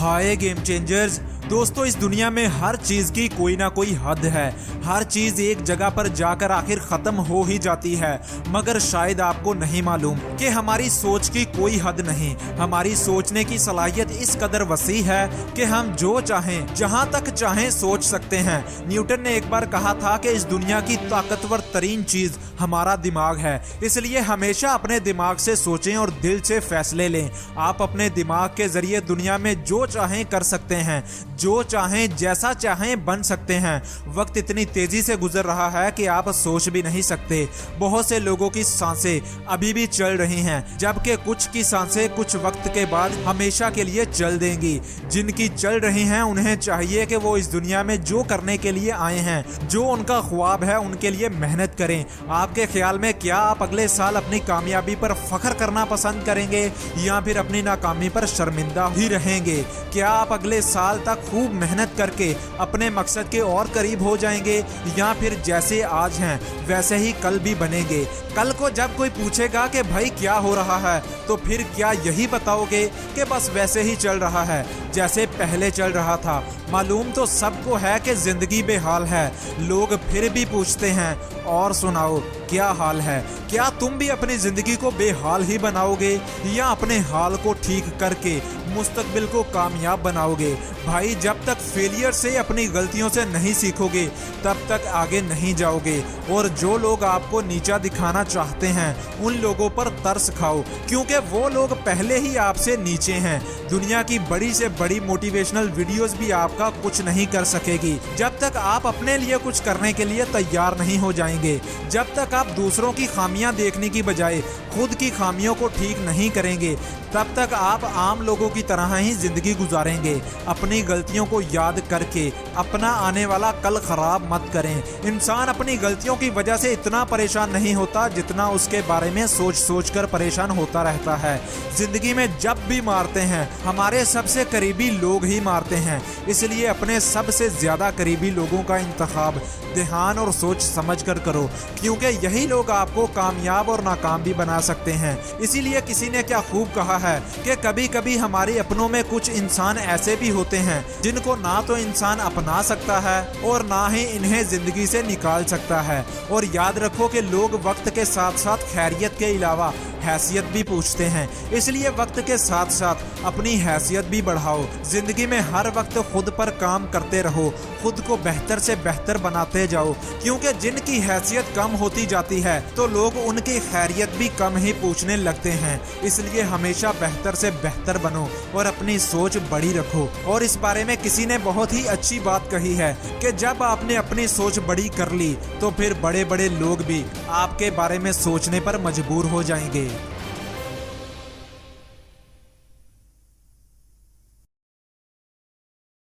हाय game changers दोस्तों, इस दुनिया में हर चीज की कोई ना कोई हद है। हर चीज एक जगह पर जाकर आखिर खत्म हो ही जाती है, मगर शायद आपको नहीं मालूम कि हमारी सोच की कोई हद नहीं। हमारी सोचने की सलाहियत इस कदर वसी है कि हम जो चाहें जहां तक चाहें सोच सकते हैं। न्यूटन ने एक बार कहा था कि इस दुनिया की ताकतवर तरीन चीज हमारा दिमाग है, इसलिए हमेशा अपने दिमाग से सोचें और दिल से फैसले लें। आप अपने दिमाग के जरिए दुनिया में जो चाहें कर सकते हैं, जो चाहें जैसा चाहें बन सकते हैं। वक्त इतनी तेजी से गुजर रहा है कि आप सोच भी नहीं सकते। बहुत से लोगों की सांसें अभी भी चल रही हैं, जबकि कुछ की सांसें कुछ वक्त के बाद हमेशा के लिए चल देंगी। जिनकी चल रही हैं उन्हें चाहिए कि वो इस दुनिया में जो करने के लिए आए हैं, जो उनका ख्वाब है, उनके लिए मेहनत करें। आपके ख्याल में क्या आप अगले साल अपनी कामयाबी पर फख्र करना पसंद करेंगे या फिर अपनी नाकामी पर शर्मिंदा ही रहेंगे? क्या आप अगले साल तक खूब मेहनत करके अपने मकसद के और करीब हो जाएंगे या फिर जैसे आज हैं वैसे ही कल भी बनेंगे? कल को जब कोई पूछेगा कि भाई क्या हो रहा है, तो फिर क्या यही बताओगे कि बस वैसे ही चल रहा है जैसे पहले चल रहा था? मालूम तो सबको है कि जिंदगी बेहाल है। लोग फिर भी पूछते हैं और सुनाओ क्या हाल है? क्या तुम भी अपनी जिंदगी को बेहाल ही बनाओगे या अपने हाल को ठीक करके मुस्तकबिल को कामयाब बनाओगे? भाई, जब तक फेलियर से अपनी गलतियों से नहीं सीखोगे तब तक आगे नहीं जाओगे। और जो लोग आपको नीचा दिखाना चाहते हैं उन लोगों पर तरस खाओ, क्योंकि वो लोग पहले ही आपसे नीचे हैं। दुनिया की बड़ी से बड़ी मोटिवेशनल वीडियोस भी आपका कुछ नहीं कर सकेगी जब तक आप अपने लिए कुछ करने के लिए तैयार नहीं हो जाएंगे। जब तक आप दूसरों की खामियां देखने की बजाय खुद की खामियों को ठीक नहीं करेंगे तब तक आप आम लोगों की तरह ही जिंदगी गुजारेंगे। अपनी गलतियों को याद करके अपना आने वाला कल खराब मत करें। इंसान अपनी गलतियों की वजह से इतना परेशान नहीं होता जितना उसके बारे में सोच सोच कर परेशान होता रहता है। जिंदगी में जब भी मारते हैं हमारे सबसे करीबी लोग ही मारते हैं, इसलिए अपने सबसे ज्यादा करीबी लोगों का इंतखाब ध्यान और सोच समझ कर करो, क्योंकि यही लोग आपको कामयाब और नाकाम भी बना सकते हैं। इसीलिए किसी ने क्या खूब कहा है कि कभी कभी हमारे अपनों में कुछ इंसान ऐसे भी होते हैं जिनको ना तो इंसान अपना सकता है और ना ही इन्हें जिंदगी से निकाल सकता है। और याद रखो कि लोग वक्त के साथ साथ खैरियत के अलावा हैसियत भी पूछते हैं, इसलिए वक्त के साथ साथ अपनी हैसियत भी बढ़ाओ। जिंदगी में हर वक्त खुद पर काम करते रहो, खुद को बेहतर से बेहतर बनाते जाओ, क्योंकि जिनकी हैसियत कम होती जाती है तो लोग उनकी खैरियत भी कम ही पूछने लगते हैं। इसलिए हमेशा बेहतर से बेहतर बनो और अपनी सोच बड़ी रखो। और इस बारे में किसी ने बहुत ही अच्छी बात कही है कि जब आपने अपनी सोच बड़ी कर ली तो फिर बड़े बड़े लोग भी आपके बारे में सोचने पर मजबूर हो जाएंगे।